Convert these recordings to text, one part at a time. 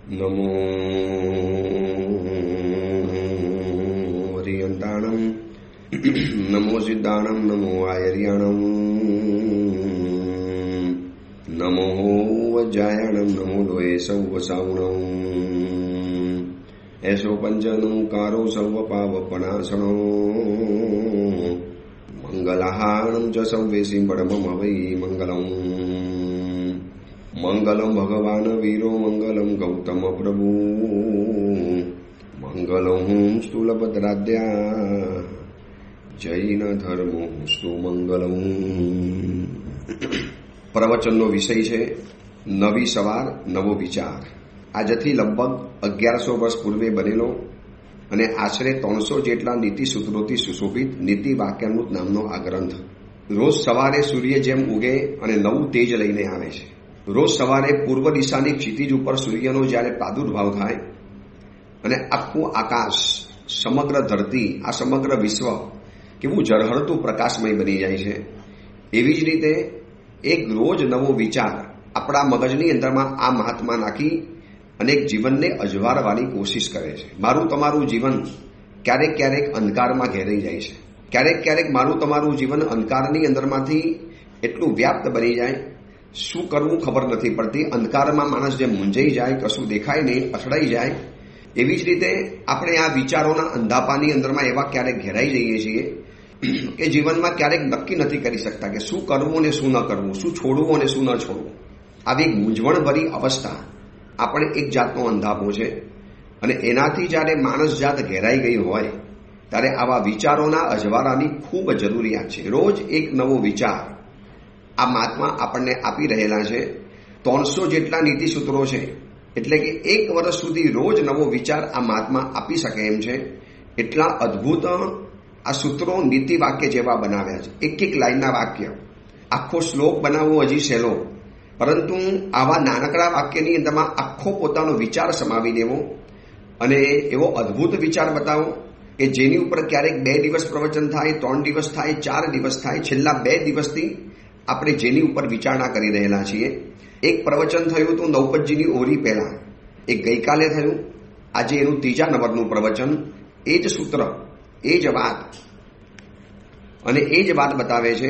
નમો હરિયંતાણમ, નમો સિદ્ધાણમ, નમો આયર્યાણમ, નમો વજ્જાયાણમ, નમો લોહે સૌ સાવણમ, એસો પંચનમુકારો સર્વ પાવપનાશણો, મંગલાહાણમ ચ સૌવેશી પરમમ વૈ મંગલમ. મંગલમ ભગવાન વીરો, મંગલમ ગૌતમ પ્રભુ, મંગલમ સ્થૂલભદ્રાદ્યા, જૈન ધર્મો સુમંગલમ. પ્રવચનનો વિષય છે નવી સવાર નવો વિચાર. આજથી લગભગ 1100 વર્ષ પૂર્વે બનેલો અને આશરે 300 જેટલા નીતિ સૂત્રોથી સુશોભિત નીતિ વાક્યામૃત નામનો આ ગ્રંથ રોજ સવારે સૂર્ય જેમ ઉગે અને નવું તેજ લઈને આવે છે. રોજ સવારે પૂર્વ દિશાની ક્ષિતિજ ઉપર સૂર્યનો જ્યારે પ્રાદુર્ભાવ થાય અને આખું આકાશ, સમગ્ર ધરતી, આ સમગ્ર વિશ્વ કેવું ઝળહળતું પ્રકાશમય બની જાય છે, એવી જ રીતે એક રોજ નવો વિચાર આપણા મગજની અંદરમાં આ મહાત્મા નાખી અને જીવનને અજવાળવાની કોશિશ કરે છે. મારું તમારું જીવન ક્યારેક ક્યારેક અંધકારમાં ઘેરાઈ જાય છે. ક્યારેક ક્યારેક મારું તમારું જીવન અંધકારની અંદરમાંથી એટલું વ્યાપ્ત બની જાય, શું કરવું ખબર નથી પડતી. અંધકારમાં માણસ જેમ મૂંઝાઈ જાય, કશું દેખાય નહીં, અથડાઈ જાય. એવી જ રીતે આપણે આ વિચારોના અંધાપાની અંદરમાં એવા ક્યારેક ઘેરાઈ જઈએ છીએ કે જીવનમાં ક્યારેક નક્કી નથી કરી શકતા કે શું કરવું અને શું ન કરવું, શું છોડવું અને શું ન છોડવું. આવી મૂંઝવણભરી અવસ્થા આપણે એક જાતનો અંધાપો છે. અને એનાથી જ્યારે માણસ જાત ઘેરાઈ ગઈ હોય ત્યારે આવા વિચારોના અજવાળાની ખૂબ જરૂરિયાત છે. રોજ એક નવો વિચાર આ મહાત્મા આપણને આપી રહેલા છે. 300 જેટલા નીતિ સૂત્રો છે, એટલે કે 1 વર્ષ સુધી રોજ નવો વિચાર આ મહાત્મા આપી શકે એમ છે. એટલા અદ્ભુત આ સૂત્રો નીતિ વાક્ય જેવા બનાવ્યા છે. એક લાઈનના વાક્ય, આખો શ્લોક બનાવવો હજી સહેલો, પરંતુ આવા નાનકડા વાક્યની અંદરમાં આખો પોતાનો વિચાર સમાવી દેવો અને એવો અદ્ભુત વિચાર બતાવો કે જેની ઉપર ક્યારેક 2 દિવસ પ્રવચન થાય, 3 દિવસ થાય, 4 દિવસ થાય. છેલ્લા 2 દિવસથી આપણે જેની ઉપર વિચારણા કરી રહેલા છીએ. એક પ્રવચન થયું હતું નૌપતજીની ઓરી પહેલા, એક ગઈકાલે થયું, આજે એનું 3જા નંબરનું પ્રવચન. એ જ સૂત્ર, એ જ વાત, અને એ જ વાત બતાવે છે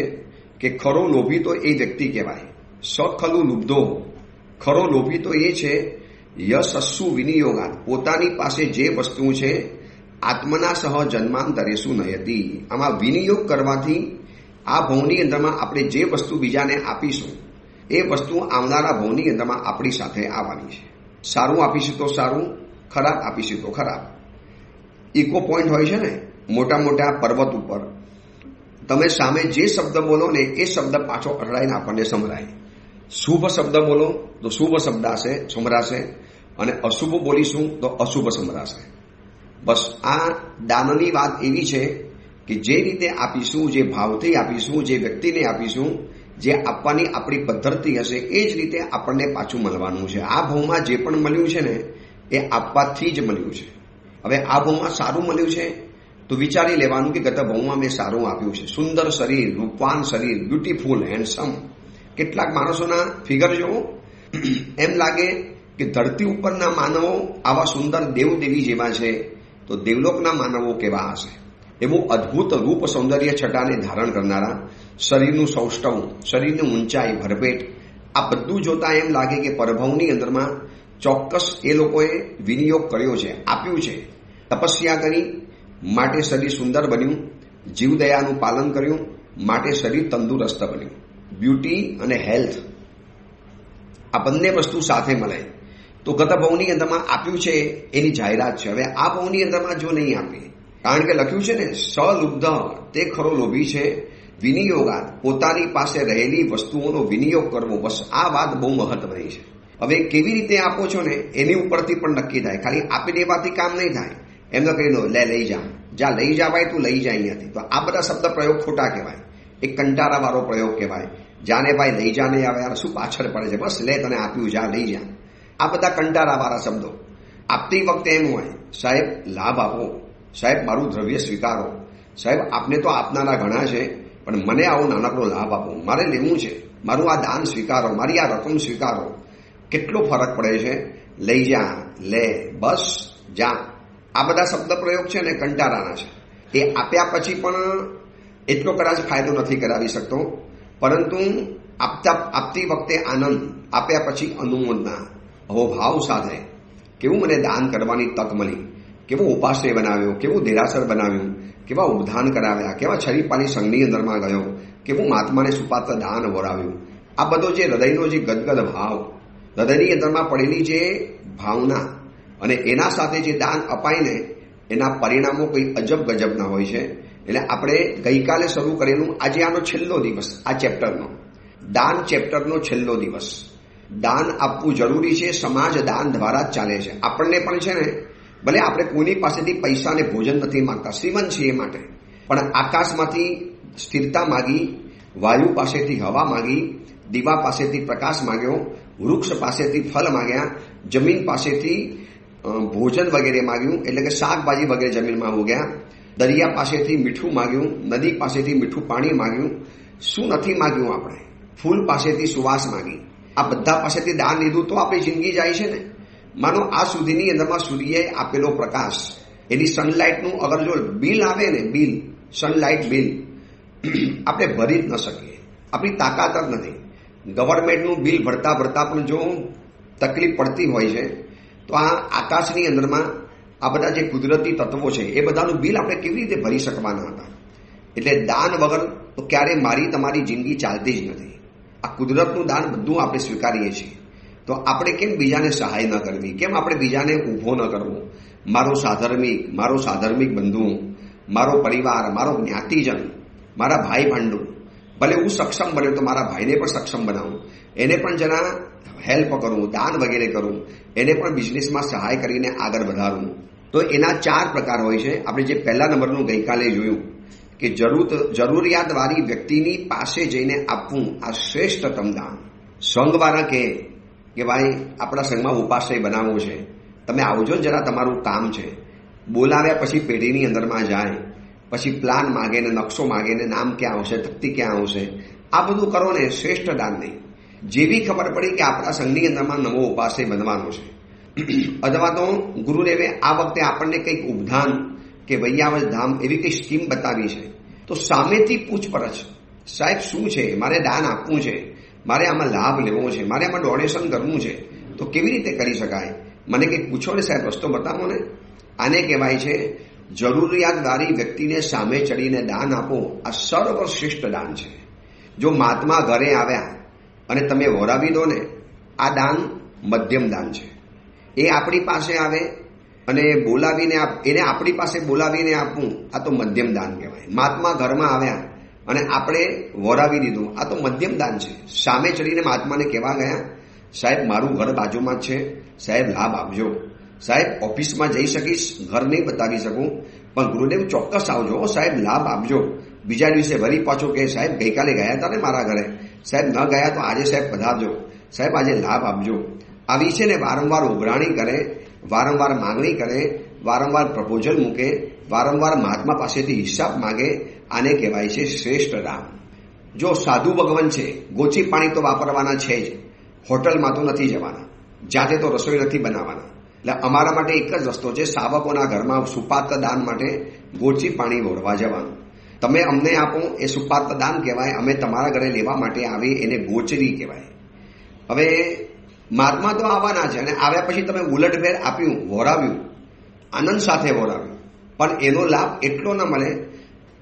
કે ખરો લોભી તો એ વ્યક્તિ કહેવાય. સખલુ લુબ્ધો, ખરો લોભી તો એ છે યશસ્સુ વિનિયોગાત, પોતાની પાસે જે વસ્તુ છે આત્મના સહ જન્માંતરેસુ નયતી. આમાં વિનિયોગ કરવાથી આ ભવની અંદરમાં આપણે જે વસ્તુ બીજાને આપીશું એ વસ્તુ આવનારા ભવની અંદરમાં આપણી સાથે આવવાની છે. સારું આપીશું તો સારું, ખરાબ આપીશું તો ખરાબ. ઇકો પોઈન્ટ હોય છે ને મોટા મોટા પર્વત ઉપર, તમે સામે જે શબ્દ બોલો ને એ શબ્દ પાછો અથડાઈને આપણને સંભળાય. શુભ શબ્દ બોલો તો શુભ શબ્દ સંભળાશે અને અશુભ બોલીશું તો અશુભ સંભળાશે. બસ આ દાનની વાત એવી છે કે જે રીતે આપીશું, જે ભાવથી આપીશું, જે વ્યક્તિને આપીશું, જે આપવાની આપણી પદ્ધતિ હશે એ જ રીતે આપણને પાછું મળવાનું છે. આ ભાવમાં જે પણ મળ્યું છે ને એ આપવાથી જ મળ્યું છે. હવે આ ભાવમાં સારું મળ્યું છે તો વિચારી લેવાનું કે ગત ભાવમાં મેં સારું આપ્યું છે. સુંદર શરીર, રૂપવાન શરીર, બ્યુટીફુલ, હેન્ડસમ. કેટલાક માણસોના ફિગર જોવો, એમ લાગે કે ધરતી ઉપરના માનવો આવા સુંદર દેવદેવી જેવા છે તો દેવલોકના માનવો કેવા હશે. એવું અદ્ભુત રૂપ સૌંદર્ય છટાને ધારણ કરનારા, શરીરનું સૌષ્ઠવ, શરીરની ઊંચાઈ, ભરપેટ, આ બધું જોતા એમ લાગે કે પરભવની અંદરમાં ચોક્કસ એ લોકોએ વિનિયોગ કર્યો છે, આપ્યું છે. તપસ્યા કરી માટે શરીર સુંદર બન્યું, જીવદયાનું પાલન કર્યું માટે શરીર તંદુરસ્ત બન્યું. બ્યુટી અને હેલ્થ, આ બંને વસ્તુ સાથે મળે તો ગત ભવની અંદરમાં આપ્યું છે એની જાહેરાત છે. હવે આ ભવની અંદરમાં જો નહીં આપીએ, કારણ કે લખ્યું છે ને સલુબ્ધ, તે ખરો લોભી છે, વિનિયોગાત, પોતાની પાસે રહેલી વસ્તુઓનો વિનિયોગ કરવો. બસ આ વાત બહુ મહત્વની છે. હવે કેવી રીતે આપો છો ને એની ઉપરથી પણ નક્કી થાય. ખાલી આપી દેવાથી કામ નહીં થાય. એમ તો કહી દો, લઈ જા લઈ જા ભાઈ, તું લઈ જા અહીંયાથી. તો આ બધા શબ્દ પ્રયોગ ખોટા કહેવાય. એક કંટારાવાળો પ્રયોગ કહેવાય. જાને ભાઈ લઈ જા નહીં આવે, યાર શું પાછળ પડે છે, બસ લે તને આપ્યું, જા લઈ જા. આ બધા કંટારાવાળા શબ્દો. આપતી વખતે એમ હોય, સાહેબ લાભ આપો, સાહેબ મારું દ્રવ્ય સ્વીકારો, સાહેબ આપને તો આપનારા ઘણા છે પણ મને આવો નાનકડો લાભ આપો, મારે લેવું છે, મારું આ દાન સ્વીકારો, મારી આ રકમ સ્વીકારો. કેટલો ફરક પડે છે. લઈ જા, લે, બસ, જા, આ બધા શબ્દ પ્રયોગ છે ને કંટાળાના છે. એ આપ્યા પછી પણ એટલો કદાચ ફાયદો નથી કરાવી શકતો, પરંતુ આપતી વખતે આનંદ, આપ્યા પછી અનુમોદના, અહોભાવ સાથે કેવું મને દાન કરવાની તક મળી, કેવો ઉપાશ્રય બનાવ્યો, કેવું દેરાસર બનાવ્યું, કેવા ઉપધાન કરાવ્યા, કેવા છરીપાલી સંઘની અંદરમાં ગયો, કેવું મહાત્માને સુપાત્ર દાન વરાવ્યું. આ બધો જે હૃદયનો જે ગદગદ ભાવ, હૃદયની અંદરમાં પડેલી જે ભાવના અને એના સાથે જે દાન અપાઈને એના પરિણામો કોઈ અજબ ગજબના હોય છે. એટલે આપણે ગઈકાલે શરૂ કરેલું આજે આનો છેલ્લો દિવસ, આ ચેપ્ટરનો દાન ચેપ્ટરનો છેલ્લો દિવસ. દાન આપવું જરૂરી છે, સમાજ દાન દ્વારા જ ચાલે છે. આપણને પણ છે ને, ભલે આપણે કોઈની પાસેથી પૈસા અને ભોજન નથી માંગતા, શ્રીમંત છીએ માટે, પણ આકાશમાંથી સ્થિરતા માગી, વાયુ પાસેથી હવા માગી, દીવા પાસેથી પ્રકાશ માગ્યો, વૃક્ષ પાસેથી ફળ માગ્યા, જમીન પાસેથી ભોજન વગેરે માગ્યું, એટલે કે શાકભાજી વગેરે જમીનમાં ઉગ્યા, દરિયા પાસેથી મીઠું માગ્યું, નદી પાસેથી મીઠું પાણી માગ્યું. શું નથી માગ્યું આપણે? ફૂલ પાસેથી સુવાસ માગી. આ બધા પાસેથી દાન લીધું તો આપણી જિંદગી જાય છે ને. માનો આ સુધીની અંદરમાં સૂર્યએ આપેલો પ્રકાશ, એની સનલાઇટનું અગર જો બિલ આવે ને, બિલ, સનલાઇટ બિલ, આપણે ભરી જ ન શકીએ, આપણી તાકાત જ નથી. ગવર્મેન્ટનું બિલ ભરતા ભરતા પણ જો તકલીફ પડતી હોય છે, તો આ આકાશની અંદરમાં આ બધા જે કુદરતી તત્વો છે એ બધાનું બિલ આપણે કેવી રીતે ભરી શકવાના હતા? એટલે દાન વગર તો ક્યારે મારી તમારી જિંદગી ચાલતી જ નથી. આ કુદરતનું દાન બધું આપણે સ્વીકારીએ છીએ, તો આપણે કેમ બીજાને સહાય ન કરવી? કેમ આપણે બીજાને ઊભો ન કરવો? મારો સાધર્મિક બંધુ, મારો પરિવાર, મારો જ્ઞાતિજન, મારા ભાઈ ભાંડુ, ભલે હું સક્ષમ બન્યો તો મારા ભાઈને પણ સક્ષમ બનાવું, એને પણ જરા હેલ્પ કરું, દાન વગેરે કરું, એને પણ બિઝનેસમાં સહાય કરીને આગળ વધારવું. તો એના 4 પ્રકાર હોય છે. આપણે જે પહેલા નંબરનું ગઈકાલે જોયું કે જરૂરિયાતવાળી વ્યક્તિની પાસે જઈને આપવું આ શ્રેષ્ઠતમ દાન. સંઘવાળા કે ભાઈ આપણા સંઘમાં ઉપાશ્રય બનાવવો છે, તમે આવજો જરા, તમારું કામ છે. બોલાવ્યા પછી પેઢીની અંદરમાં જાય, પછી પ્લાન માગે ને, નકશો માગે ને, નામ ક્યાં આવશે, તકતી ક્યાં આવશે, આ બધું કરો ને, શ્રેષ્ઠ દાન નહીં. જેવી ખબર પડી કે આપણા સંઘની અંદરમાં નવો ઉપાશ્રય બનવાનો છે, અથવા તો ગુરુદેવે આ વખતે આપણને કંઈક ઉપધાન કે વૈયાવજ ધામ એવી કંઈ સ્કીમ બતાવી છે, તો સામેથી પૂછપરછ, સાહેબ શું છે, મારે દાન આપવું છે, મારે આમાં લાભ લેવો છે, મારે આમાં ડોનેશન કરવું છે, તો કેવી રીતે કરી શકાય? મને કંઈક પૂછો ને સાહેબ, રસ્તો બતાવો ને. આને કહેવાય છે જરૂરિયાતવાળી વ્યક્તિને સામે ચડીને દાન આપો. આ સર્વશ્રેષ્ઠ દાન છે. જો મહાત્મા ઘરે આવ્યા અને તમે વરાવી દો ને, આ દાન મધ્યમ દાન છે. એ આપણી પાસે આવે અને બોલાવીને એને આપણી પાસે બોલાવીને આપવું, આ તો મધ્યમ દાન કહેવાય. મહાત્મા ઘરમાં આવ્યા અને આપણે વરાવી દીધું, આ તો મધ્યમ દાન છે. સામે ચડીને મહાત્માને કહેવા ગયા, સાહેબ મારું ઘર બાજુમાં જ છે, સાહેબ લાભ આપજો. સાહેબ ઓફિસમાં જઈ શકીશ, ઘર નહીં બતાવી શકું, પણ ગુરુદેવ ચોક્કસ આવજો સાહેબ, લાભ આપજો. બીજા દિવસે વળી પાછો કે સાહેબ ગઈકાલે ગયા હતા ને મારા ઘરે, સાહેબ ન ગયા તો આજે સાહેબ પધારજો, સાહેબ આજે લાભ આપજો. આવી છે ને વારંવાર ઉઘરાણી કરે, વારંવાર માંગણી કરે, વારંવાર પ્રપોઝલ મૂકે, વારંવાર મહાત્મા પાસેથી હિસાબ માગે, આને કહેવાય છે શ્રેષ્ઠ દાન. જો સાધુ ભગવાન છે, ગોચી પાણી તો વાપરવાના છે જ, હોટલમાં તો નથી જવાના, જાતે તો રસોઈ નથી બનાવવાના. એટલે અમારા માટે એક જ રસ્તો છે, સાવકોના ઘરમાં સુપાત્ર દાન માટે ગોચી પાણી ઓરવા જવાનું. તમે અમને આપો એ સુપાત્ર દાન કહેવાય, અમે તમારા ઘરે લેવા માટે આવી એને ગોચરી કહેવાય. હવે મહાત્મા તો આવવાના છે અને આવ્યા પછી તમે ઉલટફેર આપ્યું, વોરાવ્યું, આનંદ સાથે વોરાવ્યું, પણ એનો લાભ એટલો ન મળે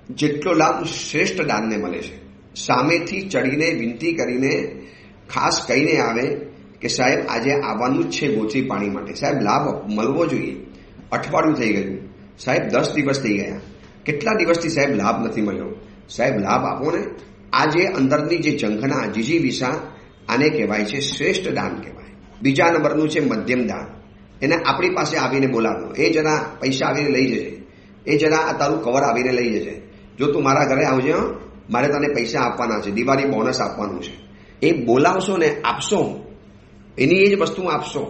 જેટલો લાભ શ્રેષ્ઠ દાનને મળે છે. સામેથી ચડીને વિનંતી કરીને ખાસ કહીને આવે કે સાહેબ આજે આવવાનું જ છે ગોચરી પાણી માટે, સાહેબ લાભ મળવો જોઈએ. અઠવાડિયું થઈ ગયું, સાહેબ 10 દિવસ થઈ ગયા, કેટલા દિવસથી સાહેબ લાભ નથી મળ્યો, સાહેબ લાભ આપો ને. આ જે અંદરની જે ઝંખના, જીજી વિસા, આને કહેવાય છે શ્રેષ્ઠ દાન કહેવાય. બીજા નંબરનું છે મધ્યમ દાન. એને આપણી પાસે આવીને બોલાવવાનો, એ જરા પૈસા આવીને લઈ જજે, એ જરા આ તારું કવર આવીને લઈ જજે, જો તું મારા ઘરે આવજે, મારે તને પૈસા આપવાના છે, દિવાળી બોનસ આપવાનું છે. એ બોલાવશો ને આપશો, એની એ જ વસ્તુ આપશો,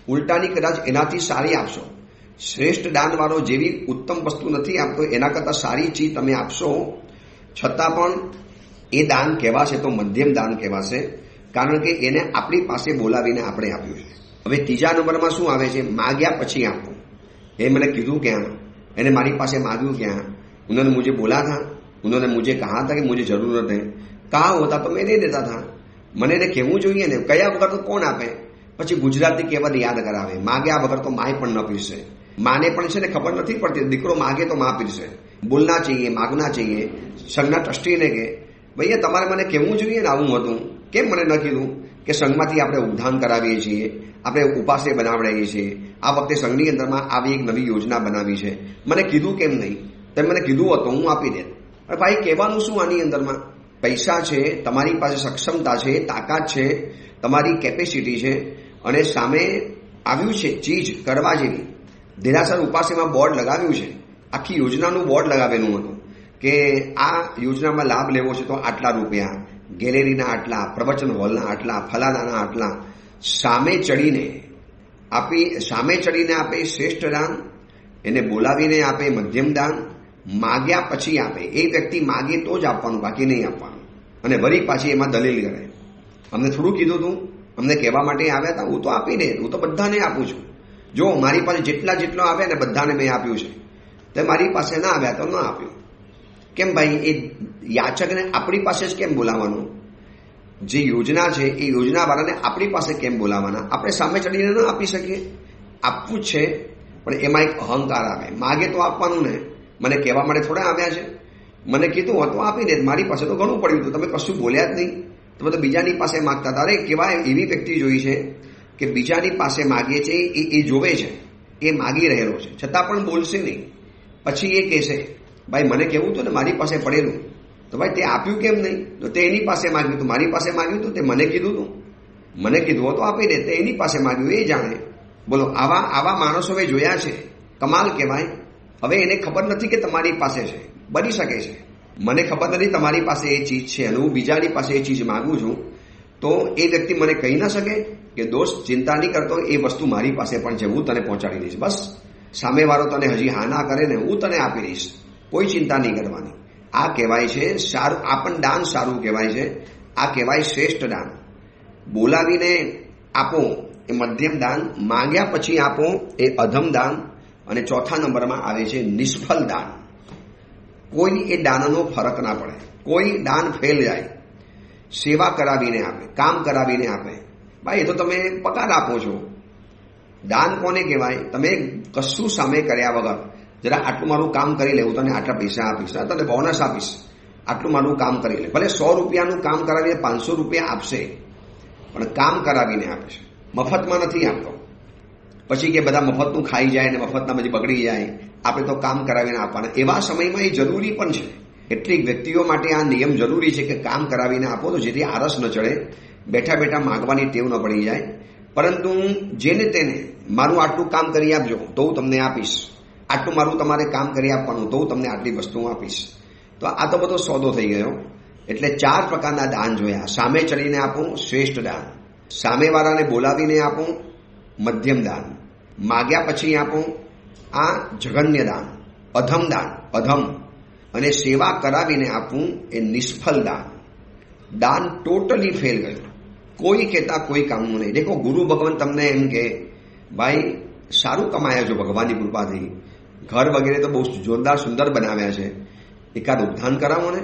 ઉલટાની કદાચ એનાથી સારી આપશો. શ્રેષ્ઠ દાનવાળો જેવી ઉત્તમ વસ્તુ નથી આપતો, એના કરતાં સારી ચીજ તમે આપશો, છતાં પણ એ દાન કહેવાશે તો મધ્યમ દાન કહેવાશે. કારણ કે એને આપણી પાસે બોલાવીને આપણે આપ્યું છે. હવે ત્રીજા નંબરમાં શું આવે છે? માગ્યા પછી આપવું. એ મને કીધું ક્યાં, એને મારી પાસે માગ્યું ક્યાં? उन्होंने मुझे बोला था, उन्होंने मुझे कहा था कि मुझे जरूरत है, कहा होता तो मैं दे देता था. મને એને કહેવું જોઈએ ને, કયા વગર તો કોણ આપે? પછી ગુજરાતી કહેવત યાદ કરાવે, માગ્યા વગર તો માય પણ ન પીરસે. માને પણ છે ને ખબર નથી પડતી, દીકરો માગે તો માં પીરસે. બોલના चाहिए, માગના चाहिए. સંઘના ટ્રસ્ટીને કે ભૈયા તમારે મને કહેવું જોઈએ ને આવું હતું, કેમ મને ન કીધું? કે સંઘમાંથી આપણે ઉદ્ધાન કરાવીએ છીએ, આપણે ઉપાસે બનાવડાવીએ છીએ. આ વખતે સંઘની અંદરમાં આવી એક નવી યોજના બનાવી છે, મને કીધું કેમ નહીં? તમે મને કીધું હતું હું આપી દે. અરે ભાઈ કહેવાનું શું આની અંદરમાં? પૈસા છે, તમારી પાસે સક્ષમતા છે, તાકાત છે, તમારી કેપેસિટી છે, અને સામે આવ્યું છે ચીજ કરવા જેવી. દેરાસર ઉપાસેમાં બોર્ડ લગાવ્યું છે, આખી યોજનાનું બોર્ડ લગાવેલું હતું કે આ યોજનામાં લાભ લેવો છે તો આટલા રૂપિયા, ગેલેરીના આટલા, પ્રવચન હોલના આટલા, ફલાણાના આટલા. સામે ચડીને આપે શ્રેષ્ઠ દાન, એને બોલાવીને આપે મધ્યમ દાન, માગ્યા પછી આપે. એ વ્યક્તિ માગે તો જ આપવાનું, બાકી નહીં આપવાનું. અને વળી પાછી એમાં દલીલ કરે, અમને થોડું કીધું તું, અમને કહેવા માટે આવ્યા હતા, હું તો આપી દે, હું તો બધાને આપું છું. જો મારી પાસે જેટલો આવ્યા ને બધાને મેં આપ્યું છે, તો મારી પાસે ના આવ્યા તો ન આપ્યું. કેમ ભાઈ? એ યાચકને આપણી પાસે જ કેમ બોલાવવાનું? જે યોજના છે એ યોજનાવાળાને આપણી પાસે કેમ બોલાવવાના? આપણે સામે ચડીને ન આપી શકીએ? આપવું જ છે, પણ એમાં એક અહંકાર આવે. માગે તો આપવાનું ને, મને કહેવા માટે થોડા આવ્યા છે, મને કીધું હતું આપી દે, મારી પાસે તો ઘણું પડ્યું હતું, તમે કશું બોલ્યા જ નહીં, તમે તો બીજાની પાસે માગતા હતા. અરે કેવાય એવી વ્યક્તિ જોઈ છે કે બીજાની પાસે માગીએ છે, એ જોવે છે, એ માગી રહેલો છે, છતાં પણ બોલશે નહીં. પછી એ કહેશે ભાઈ મને કેવું હતું ને મારી પાસે પડેલું, તો ભાઈ તે આપ્યું કેમ નહીં? તો તે એની પાસે માગ્યું હતું, મારી પાસે માગ્યું હતું, તે મને કીધું હતું, મને કીધું હતું આપી દે, તે એની પાસે માગ્યું, એ જાણે. બોલો, આવા માણસો મેં જોયા છે, કમાલ કહેવાય. હવે એને ખબર નથી કે તમારી પાસે છે, બની શકે છે મને ખબર નથી તમારી પાસે એ ચીજ છે અને હું બીજાની પાસે એ ચીજ માગું છું, તો એ વ્યક્તિ મને કહી ના શકે કે દોસ્ત ચિંતા નહીં કરતો, એ વસ્તુ મારી પાસે પણ છે, હું તને પહોંચાડી દઈશ. બસ સામેવાળો તને હજી હા ના કરે ને, હું તને આપી દઈશ, કોઈ ચિંતા નહીં કરવાની. આ કહેવાય છે સારું, આ પણ દાન સારું કહેવાય છે. આ કહેવાય શ્રેષ્ઠ દાન. બોલાવીને આપો એ મધ્યમ દાન, માંગ્યા પછી આપો એ અધમ દાન, અને ચોથા નંબરમાં આવે છે નિષ્ફળ દાન. કોઈ એ દાનનો ફરક ના પડે, કોઈ દાન ફેલ જાય. સેવા કરાવીને આપે, કામ કરાવીને આપે, ભાઈ એ તો તમે પગાર આપો છો. દાન કોને કહેવાય? તમે કશું સામે કર્યા વગર જરા આટલું મારું કામ કરી લે, હું તને આટલા પૈસા આપીશ, તને બોનસ આપીશ, આટલું મારું કામ કરી લે. ભલે 100 રૂપિયાનું કામ કરાવીને 500 રૂપિયા આપશે, પણ કામ કરાવીને આપે છે, મફતમાં નથી આપતો. પછી કે બધા મફતનું ખાઈ જાય ને મફતના પછી બગડી જાય, આપણે તો કામ કરાવીને આપવાના. એવા સમયમાં એ જરૂરી પણ છે. કેટલીક વ્યક્તિઓ માટે આ નિયમ જરૂરી છે કે કામ કરાવીને આપો, તો જેથી આરસ ન ચડે, બેઠા બેઠા માગવાની ટેવ ન પડી જાય. પરંતુ જેને તેને મારું આટલું કામ કરી આપજો તો હું તમને આપીશ, આટલું મારું તમારે કામ કરી આપવાનું તો હું તમને આટલી વસ્તુ આપીશ. તો આ તો બધો સોદો થઈ ગયો. એટલે 4 પ્રકારના દાન જોયા. સામે ચડીને આપું શ્રેષ્ઠ દાન, સામેવાળાને બોલાવીને આપું મધ્યમ દાન, માગ્યા પછી આપું આ જઘન્ય દાન, અધમ, અને સેવા કરાવીને આપવું એ નિષ્ફળ દાન. દાન ટોટલી ફેલ ગયું, કોઈ કહેતા કોઈ કામનું નહીં. દેખો, ગુરુ ભગવાન તમને એમ કે ભાઈ સારું કમાયા છો ભગવાનની કૃપાથી, ઘર વગેરે તો બહુ જોરદાર સુંદર બનાવ્યા છે, એકાદ ઉદ્ધાન કરાવો ને,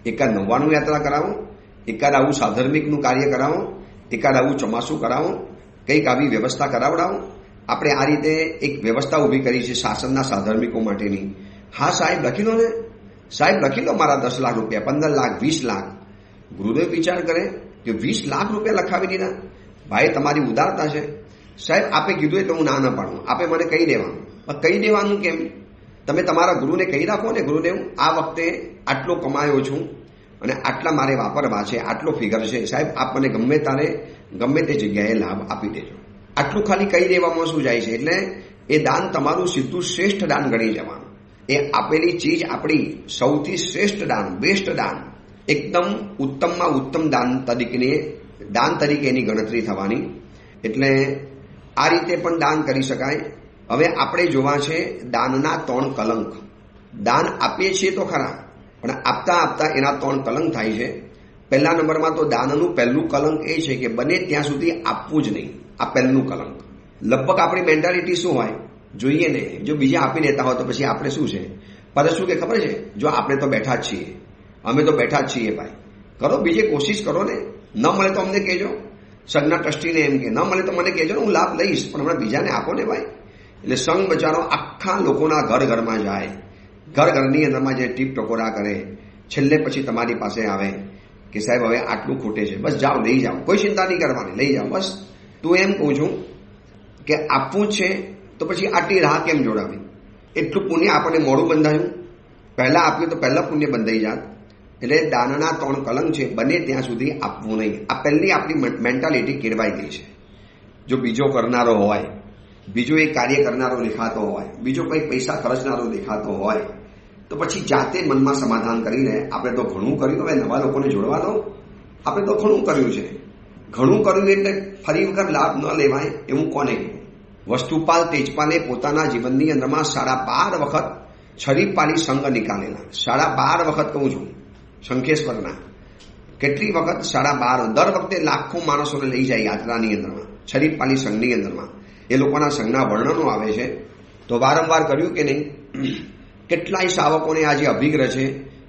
એકાદ 99 યાત્રા કરાવો, એકાદ આવું સાધર્મિકનું કાર્ય કરાવો, એકાદ આવું ચોમાસું કરાવો, કંઈક આવી વ્યવસ્થા કરાવડાવો. આપણે આ રીતે એક વ્યવસ્થા ઊભી કરી છે શાસનના સાધર્મિકો માટેની. હા સાહેબ લખી લો ને, સાહેબ લખી લો મારા 10 લાખ રૂપિયા, 15 લાખ, 20 લાખ. ગુરુદેવ વિચાર કરે કે 20 લાખ રૂપિયા લખાવી દીધા, ભાઈ તમારી ઉદારતા છે. સાહેબ આપે કીધું એટલે હું ના પાડું, આપે મને કહી દેવાનું. કહી દેવાનું કેમ? તમે તમારા ગુરુને કહી રાખો ને, ગુરુદેવ આ વખતે આટલો કમાયો છું અને આટલા મારે વાપરવા છે, આટલો ફિગર છે, સાહેબ આપ મને ગમે તે જગ્યાએ લાભ આપી દેજો. આટલું ખાલી કહી દેવામાં શું જાય છે? એટલે એ દાન તમારું સીધું શ્રેષ્ઠ દાન ગણી જવાનું. એ આપેલી ચીજ આપણી સૌથી શ્રેષ્ઠ દાન, બેસ્ટ દાન, એકદમ ઉત્તમમાં ઉત્તમ દાન તરીકે એની ગણતરી થવાની. એટલે આ રીતે પણ દાન કરી શકાય. હવે આપણે જોવા છે દાનના 3 કલંક. દાન આપીએ છીએ તો ખરા, પણ આપતા આપતા એના 3 કલંક થાય છે. પહેલા નંબરમાં તો દાનનું પહેલું કલંક એ છે કે બને ત્યાં સુધી આપવું જ નહીં. આ પહેલું કલંક. લગભગ આપણી મેન્ટાલિટી શું હોય જોઈએ ને, જો બીજા આપી દેતા હોય તો પછી આપણે શું છે, પર શું કે ખબર છે, જો આપણે તો બેઠા જ છીએ, અમે તો બેઠા જ છીએ ભાઈ, કરો બીજે કોશિશ કરો ને, ન મળે તો અમને કહેજો. સંઘના ટ્રસ્ટીને એમ કે ન મળે તો મને કહેજો ને, હું લાભ લઈશ, પણ હમણાં બીજાને આપો ને ભાઈ. એટલે સંઘ બચારો આખા લોકોના ઘર ઘરમાં જાય, ઘર ઘરની અંદરમાં જે ટીપ ટકોરા કરે, છેલ્લે પછી તમારી પાસે આવે કે સાહેબ હવે આટલું ખૂટે છે, બસ જાઓ લઈ જાઓ, કોઈ ચિંતા નહીં કરવાની, લઈ જાઓ બસ. તું એમ કહું છું કે આપવું છે તો પછી આટલી રાહ કેમ જોડાવી? એટલું પુણ્ય આપણને મોડું બંધાયું, પહેલા આપ્યું તો પહેલા પુણ્ય બંધાઈ જાત. એટલે દાનના 3 કલંક છે, બને ત્યાં સુધી આપવું નહીં. આ પહેલી આપણી મેન્ટાલિટી કેળવાઈ ગઈ છે. જો બીજો કરનારો હોય, બીજો એક કાર્ય કરનારો દેખાતો હોય, બીજો કંઈક પૈસા ખર્ચનારો દેખાતો હોય, તો પછી જાતે મનમાં સમાધાન કરીને આપણે તો ઘણું કર્યું, હવે નવા લોકોને જોડવા દો, આપણે તો ઘણું કર્યું છે. ઘણું કર્યું એટલે ફરી વખત લાભ ન લેવાય એવું કોને કહ્યું? વસ્તુપાલ તેજપાલે પોતાના જીવનની અંદરમાં 12.5 વખત છરીપાલી સંઘ નીકાળેલા. 12.5 વખત કહું છું, શંખેશ્વરના કેટલી વખત 12.5, દર વખતે લાખો માણસોને લઈ જાય યાત્રાની અંદરમાં, છરીપાલી સંઘની અંદરમાં. એ લોકોના સંઘના વર્ણનો આવે છે. તો વારંવાર કર્યું કે નહીં? કેટલાય શાવકોને આજે અભિગ્રહ છે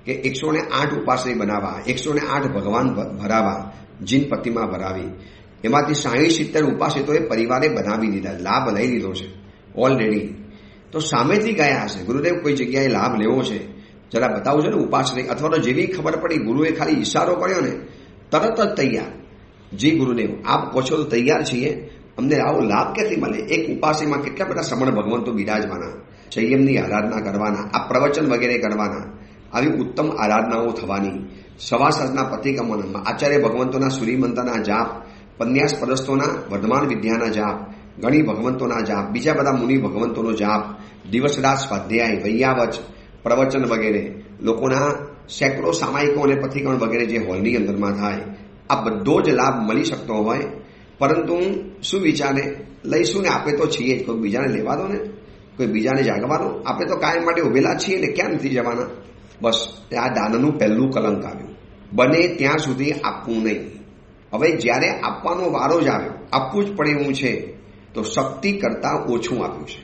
કે 108 ઉપાશ્રય બનાવવા, 108 ભગવાન ભરાવા, જીન પ્રતિમા ભરાવી, એમાંથી 60-70 ઉપાસિતોએ પરિવારે બનાવી દીધા, લાભ લઈ લીધો છે ઓલરેડી. તો સામેથી ગયા હશે, ગુરુદેવ કોઈ જગ્યાએ લાભ લેવો છે જરા બતાવું છે ને ઉપાશ્રય, અથવા તો જેવી ખબર પડી ગુરુએ ખાલી ઈશારો કર્યો ને તરત જ તૈયાર. જી ગુરુદેવ આપ કહો છો તો તૈયાર છીએ, અમને આવો લાભ ક્યાંથી મળે? એક ઉપાસમાં કેટલા બધા સમણ ભગવંતો બિરાજવાના, સંયમની આરાધના કરવાના, આ પ્રવચન વગેરે કરવાના, આવી ઉત્તમ આરાધનાઓ થવાની, સવાસદના પતિક્રમણ, આચાર્ય ભગવંતોના સૂર્યમંત્રના જાપ, પન્યાસ પરસ્તોના વર્ધમાન વિદ્યાના જાપ, ગણી ભગવંતોના જાપ, બીજા બધા મુનિ ભગવંતોનો જાપ, દિવસ રાત સ્વાધ્યાય, વૈયાવચ, પ્રવચન વગેરે, લોકોના સેંકડો સામાયિકો અને પથિકરણ વગેરે જે હોલની અંદરમાં થાય, આ બધો જ લાભ મળી શકતો હોય. પરંતુ શું વિચારે લઈશું ને, આપણે તો છીએ જ, કોઈ બીજાને લેવા દો ને, કોઈ બીજાને જાગવા દો, આપણે તો કાયમ માટે ઉભેલા છીએ ને, ક્યાં નથી જવાના? બસ આ દાનનું પહેલું કલંક આવ્યું, બને ત્યાં સુધી આપવું નહીં. હવે જ્યારે આપવાનો વારો જ આવ્યો, આપવું જ પડે એવું છે, તો શક્તિ કરતાં ઓછું આપ્યું છે.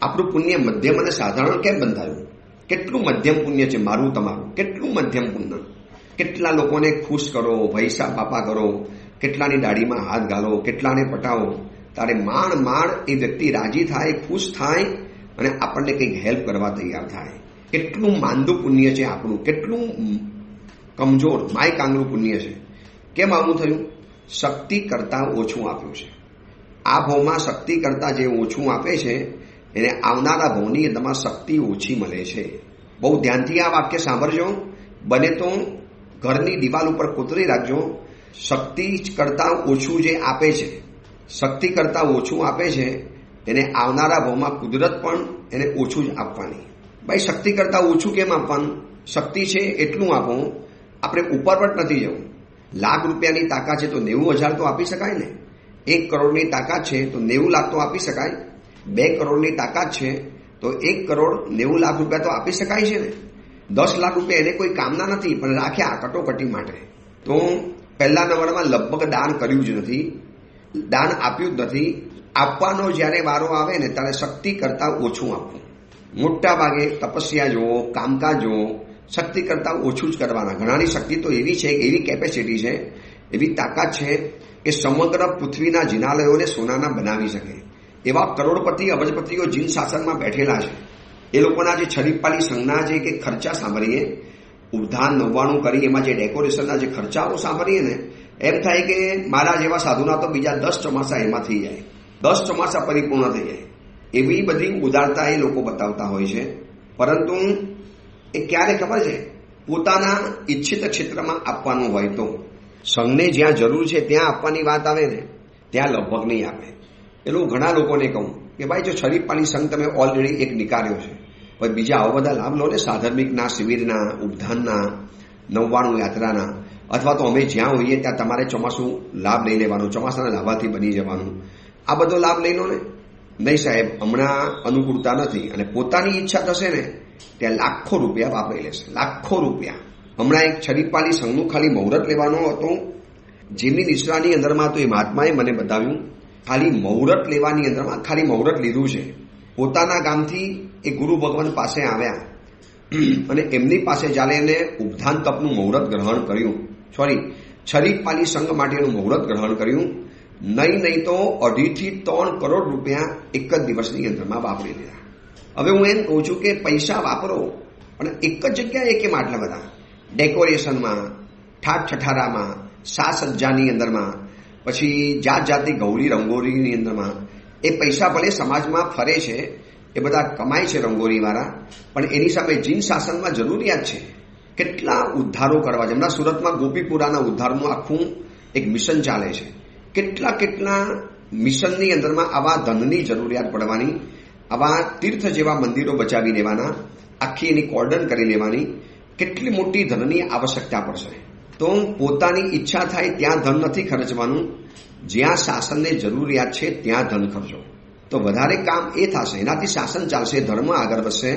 આપણું પુણ્ય મધ્યમ અને સાધારણ કેમ બંધાયું? કેટલું મધ્યમ પુણ્ય છે મારું તમારું, કેટલું મધ્યમ પુણ્ય. કેટલા લોકોને ખુશ કરો, ભૈસા પાપા કરો, કેટલાની દાઢીમાં હાથ ગાલો, કેટલાને પટાવો, તારે માંડ એ વ્યક્તિ રાજી થાય, ખુશ થાય અને આપણને કંઈક હેલ્પ કરવા તૈયાર થાય. કેટલું માંદું પુણ્ય છે આપણું, કેટલું કમજોર માય કાંગરું પુણ્ય છે. કેમ આવું થયું? શક્તિ કરતાં ઓછું આપ્યું છે. આ ભાવમાં શક્તિ કરતાં જે ઓછું આપે છે એને આવનારા ભાવની અંદરમાં શક્તિ ઓછી મળે છે. બહુ ધ્યાનથી આ વાક્ય સાંભળજો, બને તો ઘરની દિવાલ ઉપર કોતરી રાખજો. શક્તિ કરતાં ઓછું જે આપે છે, શક્તિ કરતાં ઓછું આપે છે, એને આવનારા ભાવમાં કુદરત પણ એને ઓછું જ આપવાની. ભાઈ શક્તિ કરતાં ઓછું કેમ આપવાનું? શક્તિ છે એટલું આપો, આપણે ઉપર પણ નથી જવું. લાખ રૂપિયાની તાકાત છે તો 90,000 તો આપી શકાય ને. 1 કરોડની તાકાત છે તો 90 લાખ તો આપી શકાય. 2 કરોડની તાકાત છે તો 1 કરોડ 90 લાખ રૂપિયા તો આપી શકાય છે ને. 10 લાખ રૂપિયા એને કોઈ કામના નથી, પણ રાખ્યા કટોકટી માટે. તો પહેલા નંબરમાં લગભગ દાન કર્યું જ નથી, દાન આપ્યું જ નથી. આપવાનો જ્યારે વારો આવે ને ત્યારે શક્તિ કરતાં ઓછું આપવું. મોટા ભાગે તપસ્યા જુઓ, કામકાજ જુઓ, શક્તિ કરતાં ઓછું જ કરવાના. ઘણાની શક્તિ તો એવી છે, એવી કેપેસિટી છે, એવી તાકાત છે કે સમગ્ર પૃથ્વીના જિનાલયોને સોનાના બનાવી શકે. એવા કરોડપતિ અબજપતિઓ જીન શાસનમાં બેઠેલા છે. એ લોકોના જે છરીપાલી સંઘના જે કે ખર્ચા સાંભળીએ, ઉદ્ધાન 99 કરી એમાં જે ડેકોરેશનના જે ખર્ચાઓ સાંભળીએ ને, એમ થાય કે મારા જેવા સાધુના તો બીજા 10 ચોમાસા એમાં થઈ જાય, 10 ચોમાસા પરિપૂર્ણ થઈ જાય. એવી બધી ઉદારતા એ લોકો બતાવતા હોય છે. પરંતુ એ ક્યારે ખબર છે? પોતાના ઈચ્છિત ક્ષેત્રમાં આપવાનું હોય તો. સંઘને જ્યાં જરૂર છે ત્યાં આપવાની વાત આવે ને, ત્યાં લગભગ નહીં આપે. એટલું ઘણા લોકોને કહું કે ભાઈ જો છરીપાલી સંઘ તમે ઓલરેડી એક નીકાળ્યો છે, પછી બીજા આવા બધા લાભ લો ને, સાધર્મિકના, શિબિરના, ઉપધાનના, 99 યાત્રાના, અથવા તો અમે જ્યાં હોઈએ ત્યાં તમારે ચોમાસું લાભ લઈ લેવાનો, ચોમાસાના લાભાથી બની જવાનું. આ બધો લાભ લઈ લો ને. નહીં સાહેબ હમણાં અનુકૂળતા નથી, અને પોતાની ઈચ્છા થશે ને ત્યાં લાખો રૂપિયા વાપરી લેશે, લાખો રૂપિયા. હમણાં એક છરીપાલી સંઘનું ખાલી મુહૂર્ત લેવાનો હતો. જેમની નિશ્રાની અંદરમાં તો એ મહાત્માએ મને બતાવ્યું ખાલી મુહૂર્ત લેવાની અંદરમાં ખાલી મુહૂર્ત લીધું છે. પોતાના ગામથી એ ગુરુ ભગવાન પાસે આવ્યા અને એમની પાસે જ્યારે એને ઉપધાન તપનું મુહૂર્ત ગ્રહણ કર્યું, છરીપાલી સંઘ માટેનું મુહૂર્ત ગ્રહણ કર્યું. નહીં તો 2.5 થી 3 કરોડ રૂપિયા એક જ દિવસની અંદરમાં વાપરી લીધા. હવે હું એમ કહું છું કે પૈસા વાપરો પણ એક જ જગ્યાએ કેમ આટલા બધા? ડેકોરેશનમાં, ઠાઠ ઠઠારામાં, સાસજ્જાની અંદરમાં, પછી જાત જાતની ગૌરી રંગોળીની અંદરમાં. એ પૈસા ભલે સમાજમાં ફરે છે, એ બધા કમાય છે રંગોળીવાળા, પણ એની સામે જીન શાસનમાં જરૂરિયાત છે. કેટલા ઉદ્ધારો કરવા છે. હમણાં સુરતમાં ગોપીપુરાના ઉદ્ધારનું આખું એક મિશન ચાલે છે. કેટલા મિશનની અંદરમાં આવા ધનની જરૂરિયાત પડવાની, આવા તીર્થ જેવા મંદિરો બચાવી લેવાના, આખી એની કોર્ડન કરી લેવાની, કેટલી મોટી ધનની આવશ્યકતા પડશે. તો પોતાની ઈચ્છા થાય ત્યાં ધન નથી ખર્ચવાનું, જ્યાં શાસનને જરૂરિયાત છે ત્યાં ધન ખર્ચો તો વધારે કામ એ થશે. એનાથી શાસન ચાલશે, ધર્મ આગળ વધશે,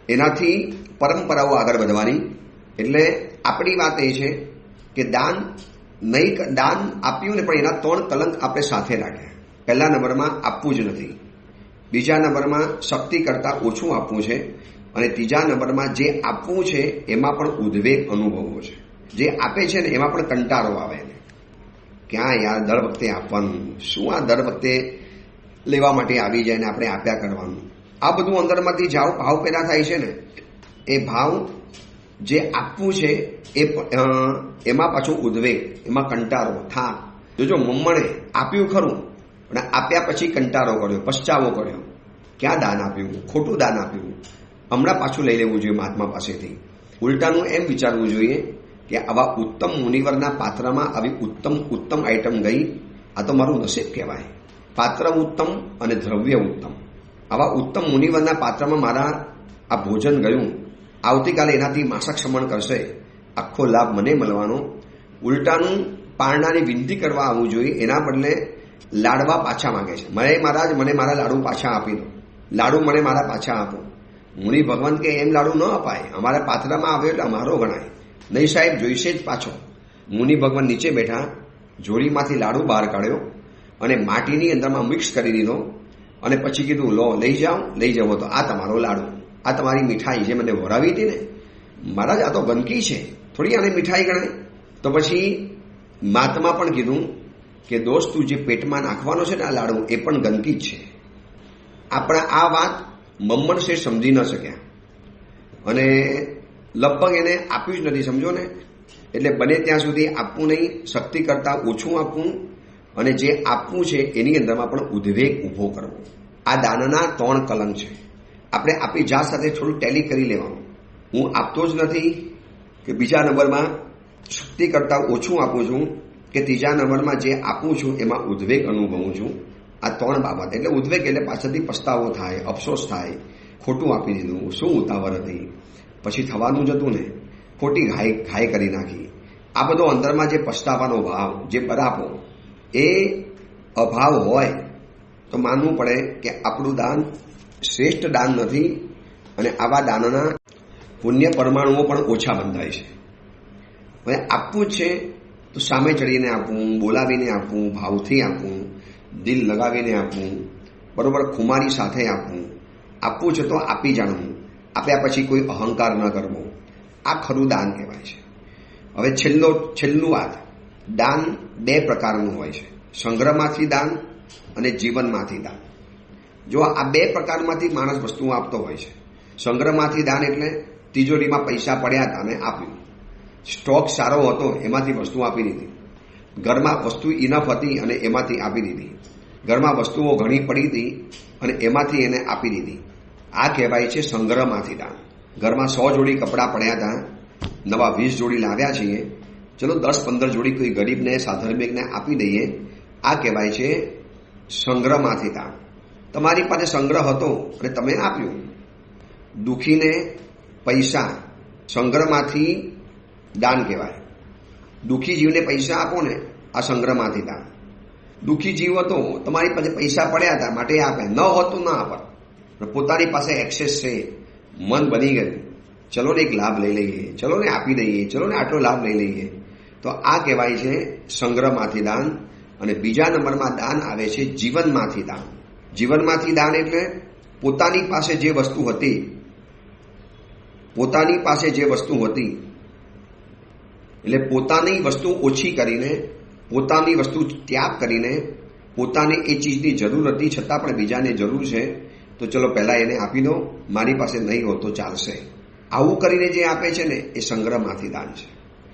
એનાથી પરંપરાઓ આગળ વધવાની. એટલે આપણી વાત એ છે કે દાન આપ્યું ને પણ એના 3 કલંક આપણે સાથે રાખ્યા. પહેલા નંબરમાં આપવું જ નથી, બીજા નંબરમાં શક્તિ કરતાં ઓછું આપવું છે, અને ત્રીજા નંબરમાં જે આપવું છે એમાં પણ ઉદ્વેગ અનુભવવો છે. જે આપે છે ને એમાં પણ કંટાળો આવે ને, ક્યાં યાર દર વખતે આપવાનું, શું આ દર વખતે લેવા માટે આવી જાય ને આપણે આપ્યા કરવાનું. આ બધું અંદરમાંથી ભાવ પેદા થાય છે ને, એ ભાવ જે આપવું છે એમાં પાછું ઉદ્વેગ, એમાં કંટાળો, થાક. જોજો મમ્મણે આપ્યું ખરું પણ આપ્યા પછી કંટાળો કર્યો, પશ્ચાવો કર્યો. ક્યાં દાન આપ્યું? ખોટું દાન આપ્યું. હમણાં પાછું લઈ લેવું જોઈએ મહાત્મા પાસેથી. ઉલટાનું એમ વિચારવું જોઈએ કે આવા ઉત્તમ મુનિવરના પાત્રમાં આવી ઉત્તમ આઈટમ ગઈ, આ તો મારું નસીબ કહેવાય. પાત્ર ઉત્તમ અને દ્રવ્ય ઉત્તમ. આવા ઉત્તમ મુનિવરના પાત્રમાં મારા આ ભોજન ગયું, આવતીકાલે એનાથી માસક શમન કરશે, આખો લાભ મને મળવાનો. ઉલટાનું પારણાની વિનંતી કરવા આવવું જોઈએ, એના બદલે લાડવા પાછા માંગે છે. મહારાજ મને મારા લાડુ પાછા આપી દો, લાડુ મને મારા પાછા આપો. મુનિ ભગવાન કે એમ લાડુ ન અપાય, અમારા પાત્રમાં આવ્યો એટલે અમારો ગણાય. નહીં સાહેબ, જોઈશે જ પાછો. મુનિ ભગવાન નીચે બેઠા, જોડીમાંથી લાડુ બહાર કાઢ્યો અને માટીની અંદરમાં મિક્સ કરી દીધો અને પછી કીધું લો લઈ જાઓ તો આ તમારો લાડુ, આ તમારી મીઠાઈ જે મને વરાવી હતી ને. મહારાજ આ તો ગંદકી છે, થોડી આને મીઠાઈ ગણાય. તો પછી મહાત્મા પણ કીધું કે દોસ્ત તું જે પેટમાં નાખવાનો છે ને આ લાડુ એ પણ ગંદકી જ છે. આપણા આ વાત મમ્મણ શેઠ સમજી ન શક્યા અને લગભગ એને આપ્યું જ નથી, સમજો ને. એટલે બને ત્યાં સુધી આપવું નહીં, શક્તિ કરતાં ઓછું આપવું, અને જે આપવું છે એની અંદરમાં પણ ઉદ્વેગ ઊભો કરવો. આ દાનના 3 કલંક છે. આપણે આપણી જાત સાથે થોડું ટેલી કરી લેવાનું. હું આપતો જ નથી, કે બીજા નંબરમાં શક્તિ કરતાં ઓછું આપું છું, કે ત્રીજા નંબરમાં જે આપું છું એમાં ઉદ્વેગ અનુભવું છું. આ 3 બાબત. એટલે ઉદ્વેગ એટલે પાછળથી પસ્તાવો થાય, અફસોસ થાય, ખોટું આપી દીધું, શું ઉતાવળ હતી, પછી થવાનું જ હતું ને, ખોટી ઘાય કરી નાખી. આ બધો અંદરમાં જે પસ્તાવાનો ભાવ, જે બરાપો, એ અભાવ હોય તો માનવું પડે કે આપણું દાન શ્રેષ્ઠ દાન નથી, અને આવા દાનના પુણ્ય પરમાણુઓ પણ ઓછા બંધાય છે. હવે આપવું છે તો સામે ચડીને આપવું, બોલાવીને આપવું, ભાવથી આપવું, દિલ લગાવીને આપવું, બરોબર, ખુમારી સાથે આપવું. આપવું છે તો આપી જાણવું, આપ્યા પછી કોઈ અહંકાર ન કરવો. આ ખરું દાન કહેવાય છે. હવે છેલ્લું વાત, દાન 2 પ્રકારનું હોય છે, સંગ્રહમાંથી દાન અને જીવનમાંથી દાન. જો આ 2 પ્રકારમાંથી માણસ વસ્તુઓ આપતો હોય છે. સંગ્રહમાંથી દાન એટલે તિજોરીમાં પૈસા પડ્યા હતા અને આપ્યું, સ્ટોક સારો હતો એમાંથી વસ્તુ આપી દીધી, ઘરમાં વસ્તુ ઇનફ હતી અને એમાંથી આપી દીધી, ઘરમાં વસ્તુઓ ઘણી પડી હતી અને એમાંથી એને આપી દીધી. આ કહેવાય છે સંગ્રહમાંથી દાન. ઘરમાં 100 જોડી કપડાં પડ્યા હતા, નવા 20 જોડી લાવ્યા છીએ, ચલો 10-15 જોડી કોઈ ગરીબને, સાધર્મિકને આપી દઈએ. આ કહેવાય છે સંગ્રહમાંથી દાન. તમારી પાસે સંગ્રહ હતો અને તમે આપ્યું. દુઃખીને પૈસા સંગ્રહમાંથી દાન કહેવાય. દુઃખી જીવને પૈસા આપો ને, આ સંગ્રહમાંથી દાન. દુઃખી જીવ હતો, તમારી પાસે પૈસા પડ્યા હતા માટે આપે, ન હોત તો ના આપે. પોતાની પાસે એક્સેસ છે, મન બની ગયું, ચલો ને એક લાભ લઈ લઈએ, ચલો ને આપી દઈએ, ચલો ને આટલો લાભ લઈ લઈએ. તો આ કહેવાય છે સંગ્રહમાંથી દાન. અને બીજા નંબરમાં દાન આવે છે જીવનમાંથી દાન. જીવનમાંથી દાન એટલે પોતાની પાસે જે વસ્તુ હતી, એટલે પોતાની વસ્તુ ઓછી કરીને, પોતાની વસ્તુ ત્યાગ કરીને, પોતાને એ ચીજની જરૂર હતી છતાં પણ બીજાને જરૂર છે તો ચલો પહેલા એને આપી દો, મારી પાસે નહીં હોત તો ચાલશે. આવું કરીને જે આપે છે ને એ સંગ્રહમાંથી દાન છે.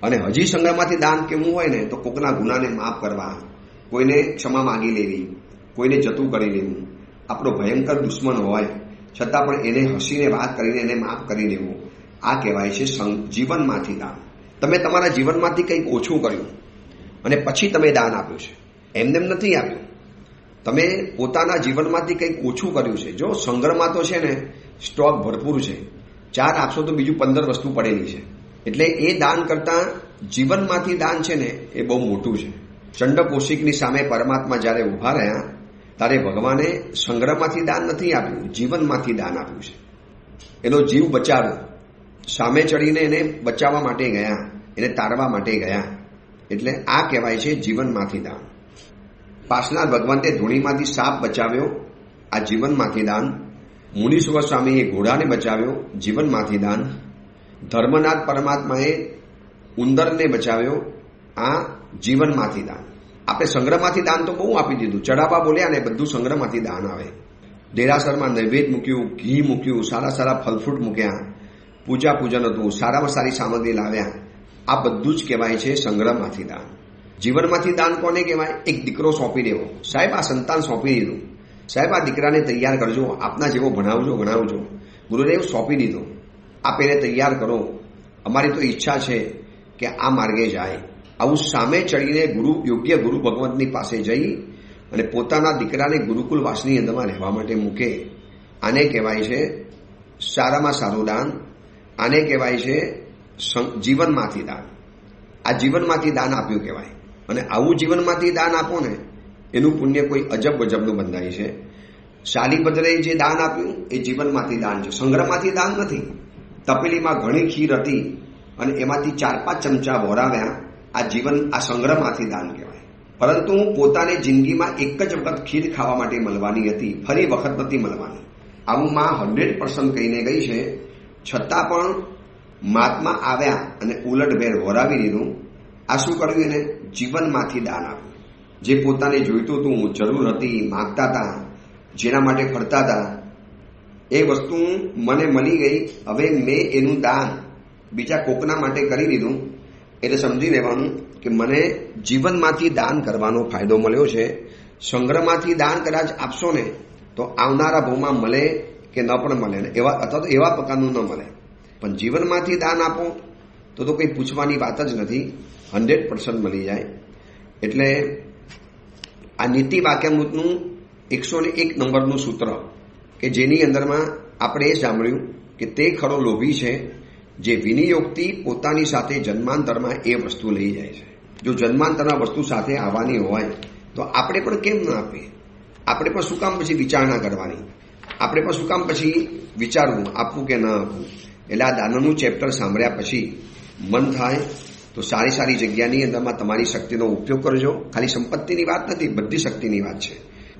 અને હજી સંગ્રહમાંથી દાન કેવું હોય ને તો કોકના ગુનાને માફ કરવા, કોઈને ક્ષમા માંગી લેવી, કોઈને જતું કરી લેવું. આપણો ભયંકર દુશ્મન હોય છતાં પણ એને હસીને વાત કરીને એને માફ કરી દેવું. આ કહેવાય છે જીવનમાંથી દાન. તમે તમારા જીવનમાંથી કંઈક ઓછું કર્યું અને પછી તમે દાન આપ્યું છે, એમને નથી આપ્યું. તમે પોતાના જીવનમાંથી કંઈક ઓછું કર્યું છે. જો સંગ્રહમાં તો છે ને સ્ટોક ભરપૂર છે, 4 આપશો તો બીજું 15 વસ્તુ પડેલી છે. એટલે એ દાન કરતાં જીવનમાંથી દાન છે ને એ બહુ મોટું છે. ચંડ કૌશિકની સામે પરમાત્મા જ્યારે ઊભા રહ્યા ત્યારે ભગવાને સંગ્રહમાંથી દાન નથી આપ્યું, જીવનમાંથી દાન આપ્યું છે. એનો જીવ બચાવ્યો, સામે ચડીને એને બચાવવા માટે ગયા, એને તારવા માટે ગયા. એટલે આ કહેવાય છે જીવનમાંથી દાન. પાસના ભગવંતે ધૂણીમાંથી સાપ બચાવ્યો, આ જીવનમાંથી દાન. મુનીશ્વર સ્વામીએ ઘોડાને બચાવ્યો, જીવનમાંથી દાન. ધર્મનાથ પરમાત્માએ ઉંદરને બચાવ્યો, આ જીવનમાંથી દાન. આપણે સંગ્રહમાંથી દાન તો બહુ આપી દીધું, ચડાવવા બોલ્યા ને બધું સંગ્રહમાંથી દાન આવે. દેરાસરમાં નૈવેદ્ય મૂક્યું, ઘી મૂક્યું, સારા સારા ફલફ્રૂટ મૂક્યા, પૂજા પૂજન હતું, સારામાં સારી સામગ્રી લાવ્યા. આ બધું જ કહેવાય છે સંગ્રહમાંથી દાન. જીવનમાંથી દાન કોને કહેવાય? એક દીકરો સોંપી દેવો, સાહેબ આ સંતાન સોંપી દીધું, સાહેબ આ દીકરાને તૈયાર કરજો, આપના જેવો ભણાવજો. ગુરુદેવ સોંપી દીધો, આપ એને તૈયાર કરો, અમારી તો ઈચ્છા છે કે આ માર્ગે જાય. આવું સામે ચડીને યોગ્ય ગુરુ ભગવંતની પાસે જઈ અને પોતાના દીકરાને ગુરુકુલવાસની અંદરમાં રહેવા માટે મૂકે. આને કહેવાય છે સારામાં સારું દાન. આને કહેવાય છે જીવનમાંથી દાન. આ જીવનમાંથી દાન આપ્યું કહેવાય. અને આવું જીવનમાંથી દાન આપો ને એનું પુણ્ય કોઈ અજબ ગજબનું બંધાય છે. શાલીભદ્રએ જે દાન આપ્યું એ જીવનમાંથી દાન છે, સંગ્રહમાંથી દાન નથી. તપેલીમાં ઘણી ખીર હતી અને એમાંથી 4-5 ચમચા ભોરાવ્યા, આ સંગ્રહમાંથી દાન કહેવાય. પરંતુ પોતાને જિંદગીમાં એક જ વખત ખીર ખાવા માટે મળવાની હતી, ફરી વખત નથી મળવાની. આવું માં 100% કહીને ગઈ છે. છતાં પણ મહાત્મા આવ્યા અને ઉલટભેર વરાવી દીધું. આ શું કર્યું? એને જીવનમાંથી દાન આપ્યું. જે પોતાને જોઈતું હતું, જરૂર હતી, માગતા હતા, જેના માટે ફરતા હતા, એ વસ્તુ મને મળી ગઈ. હવે મેં એનું દાન બીજા કોકના માટે કરી દીધું. એટલે સમજી લેવાનું કે મને જીવનમાંથી દાન કરવાનો ફાયદો મળ્યો છે. સંગ્રહમાંથી દાન કદાચ આપશો ને તો આવનારા ભાવમાં મળે કે ન પણ મળે ને અથવા તો એવા પ્રકારનું ન મળે. પણ જીવનમાંથી દાન આપો તો કંઈ પૂછવાની વાત જ નથી, 100% મળી જાય. એટલે આ નીતિ વાક્યામૃતનું 101 નંબરનું સૂત્ર કે જેની અંદરમાં આપણે એ સાંભળ્યું કે તે ખરો લોભી છે જે વિનિયોગથી પોતાની સાથે જન્માંતરમાં એ વસ્તુ લઈ જાય છે. જો જન્માંતરના વસ્તુ સાથે આવવાની હોય તો આપણે પણ કેમ ન આપીએ? આપણે પણ શું કામ પછી વિચારણા કરવાની? આપણે પણ શું કામ પછી વિચારવું આપવું કે ન આપવું? એટલે આ દાનનું ચેપ્ટર સાંભળ્યા પછી મન થાય તો સારી સારી જગ્યાની અંદરમાં તમારી શક્તિનો ઉપયોગ કરજો. ખાલી સંપત્તિની વાત નથી, બધી શક્તિની વાત છે.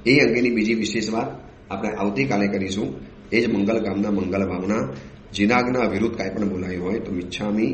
એ અંગેની બીજી વિશેષ વાત આપણે આવતીકાલે કરીશું. એ જ મંગલ કામના, મંગલ ભાવના. જીનાગના વિરુદ્ધ કાંઈ પણ બોલાયું હોય તો મિચ્છામી